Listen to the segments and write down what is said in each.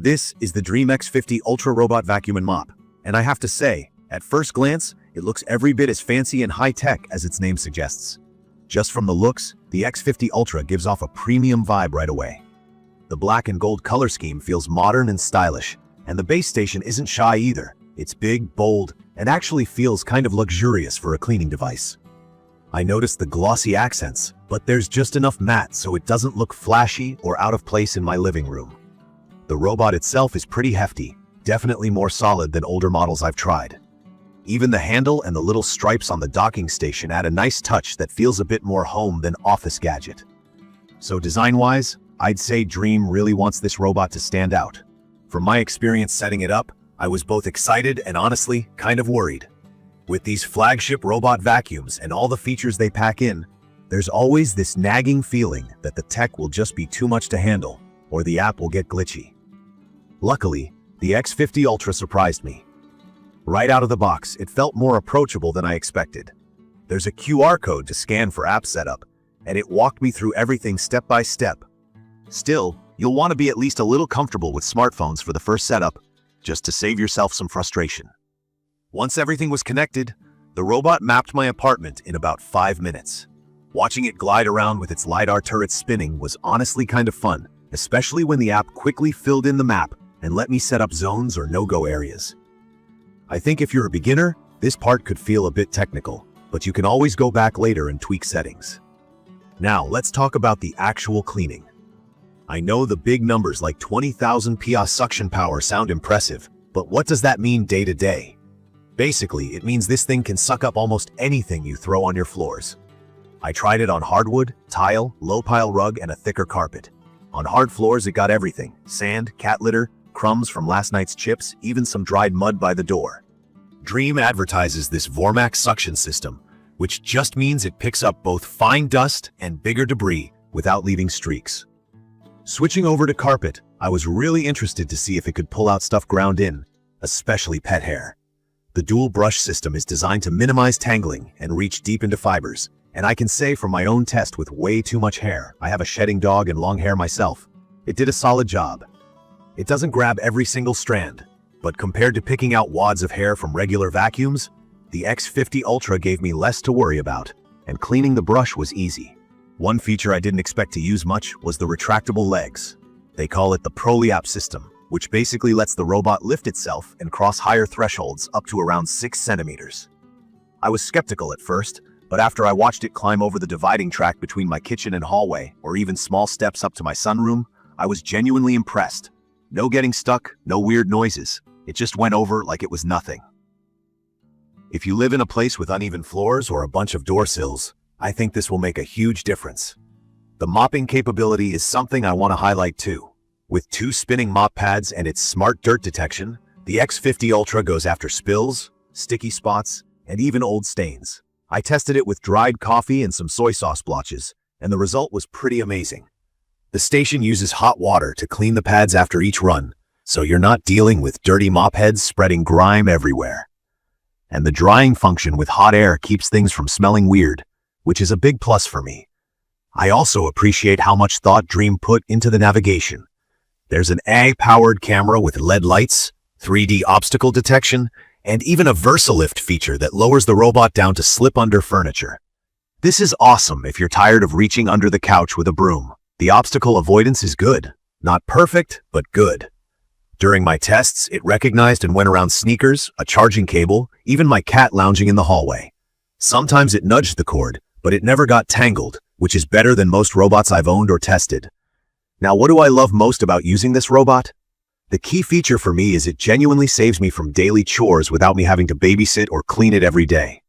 This is the Dream X50 Ultra Robot Vacuum and Mop, and I have to say, at first glance, it looks every bit as fancy and high-tech as its name suggests. Just from the looks, the X50 Ultra gives off a premium vibe right away. The black and gold color scheme feels modern and stylish, and the base station isn't shy either. It's big, bold, and actually feels kind of luxurious for a cleaning device. I noticed the glossy accents, but there's just enough matte so it doesn't look flashy or out of place in my living room. The robot itself is pretty hefty, definitely more solid than older models I've tried. Even the handle and the little stripes on the docking station add a nice touch that feels a bit more home than office gadget. So design-wise, I'd say Dream really wants this robot to stand out. From my experience setting it up, I was both excited and honestly kind of worried. With these flagship robot vacuums and all the features they pack in, there's always this nagging feeling that the tech will just be too much to handle, or the app will get glitchy. Luckily, the X50 Ultra surprised me. Right out of the box, it felt more approachable than I expected. There's a QR code to scan for app setup, and it walked me through everything step by step. Still, you'll want to be at least a little comfortable with smartphones for the first setup, just to save yourself some frustration. Once everything was connected, the robot mapped my apartment in about 5 minutes. Watching it glide around with its LiDAR turret spinning was honestly kind of fun, especially when the app quickly filled in the map and let me set up zones or no-go areas. I think if you're a beginner, this part could feel a bit technical, but you can always go back later and tweak settings. Now, let's talk about the actual cleaning. I know the big numbers like 20,000 PSI suction power sound impressive, but what does that mean day to day? Basically, it means this thing can suck up almost anything you throw on your floors. I tried it on hardwood, tile, low-pile rug, and a thicker carpet. On hard floors, it got everything: sand, cat litter, crumbs from last night's chips, even some dried mud by the door. Dream advertises this VorMax suction system, which just means it picks up both fine dust and bigger debris without leaving streaks. Switching over to carpet, I was really interested to see if it could pull out stuff ground in, especially pet hair. The dual brush system is designed to minimize tangling and reach deep into fibers, and I can say from my own test with way too much hair, I have a shedding dog and long hair myself, it did a solid job. It doesn't grab every single strand, but compared to picking out wads of hair from regular vacuums, the X50 Ultra gave me less to worry about, and cleaning the brush was easy. One feature I didn't expect to use much was the retractable legs. They call it the ProLiap system, which basically lets the robot lift itself and cross higher thresholds up to around 6 centimeters. I was skeptical at first, but after I watched it climb over the dividing track between my kitchen and hallway, or even small steps up to my sunroom, I was genuinely impressed. No getting stuck, no weird noises. It just went over like it was nothing. If you live in a place with uneven floors or a bunch of door sills, I think this will make a huge difference. The mopping capability is something I want to highlight too. With 2 spinning mop pads and its smart dirt detection, the X50 Ultra goes after spills, sticky spots, and even old stains. I tested it with dried coffee and some soy sauce blotches, and the result was pretty amazing. The station uses hot water to clean the pads after each run, so you're not dealing with dirty mop heads spreading grime everywhere. And the drying function with hot air keeps things from smelling weird, which is a big plus for me. I also appreciate how much thought Dream put into the navigation. There's an AI-powered camera with LED lights, 3D obstacle detection, and even a VersaLift feature that lowers the robot down to slip under furniture. This is awesome if you're tired of reaching under the couch with a broom. The obstacle avoidance is good. Not perfect, but good. During my tests, it recognized and went around sneakers, a charging cable, even my cat lounging in the hallway. Sometimes it nudged the cord, but it never got tangled, which is better than most robots I've owned or tested. Now, what do I love most about using this robot? The key feature for me is it genuinely saves me from daily chores without me having to babysit or clean it every day.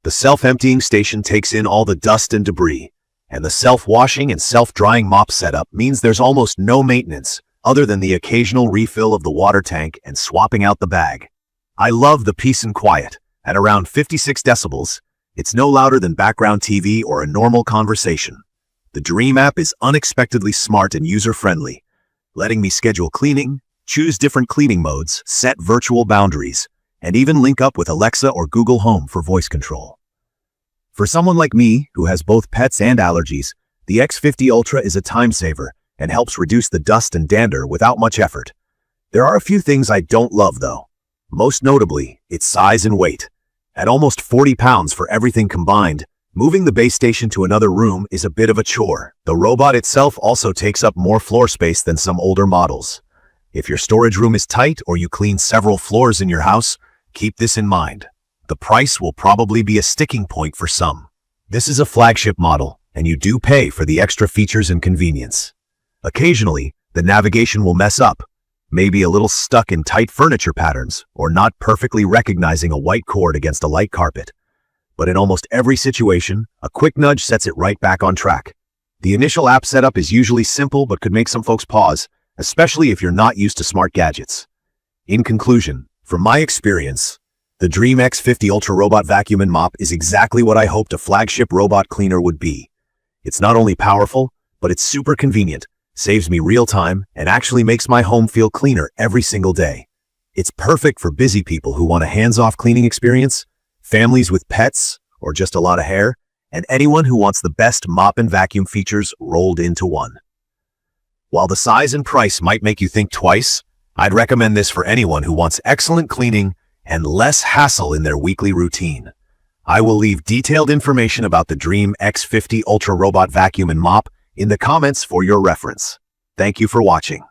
The self-emptying station takes in all the dust and debris, and the self-washing and self-drying mop setup means there's almost no maintenance other than the occasional refill of the water tank and swapping out the bag. I love the peace and quiet. At around 56 decibels, it's no louder than background TV or a normal conversation. The Dream app is unexpectedly smart and user-friendly, letting me schedule cleaning, choose different cleaning modes, set virtual boundaries, and even link up with Alexa or Google Home for voice control. For someone like me, who has both pets and allergies, the X50 Ultra is a time saver and helps reduce the dust and dander without much effort. There are a few things I don't love though. Most notably, its size and weight. At almost 40 pounds for everything combined, moving the base station to another room is a bit of a chore. The robot itself also takes up more floor space than some older models. If your storage room is tight or you clean several floors in your house, keep this in mind. The price will probably be a sticking point for some. This is a flagship model, and you do pay for the extra features and convenience. Occasionally, the navigation will mess up, maybe a little stuck in tight furniture patterns or not perfectly recognizing a white cord against a light carpet. But in almost every situation, a quick nudge sets it right back on track. The initial app setup is usually simple but could make some folks pause, especially if you're not used to smart gadgets. In conclusion, from my experience, the Dream X50 Ultra Robot Vacuum and Mop is exactly what I hoped a flagship robot cleaner would be. It's not only powerful, but it's super convenient, saves me real time, and actually makes my home feel cleaner every single day. It's perfect for busy people who want a hands-off cleaning experience, families with pets, or just a lot of hair, and anyone who wants the best mop and vacuum features rolled into one. While the size and price might make you think twice, I'd recommend this for anyone who wants excellent cleaning and less hassle in their weekly routine. I will leave detailed information about the Dream X50 Ultra Robot Vacuum and Mop in the comments for your reference. Thank you for watching.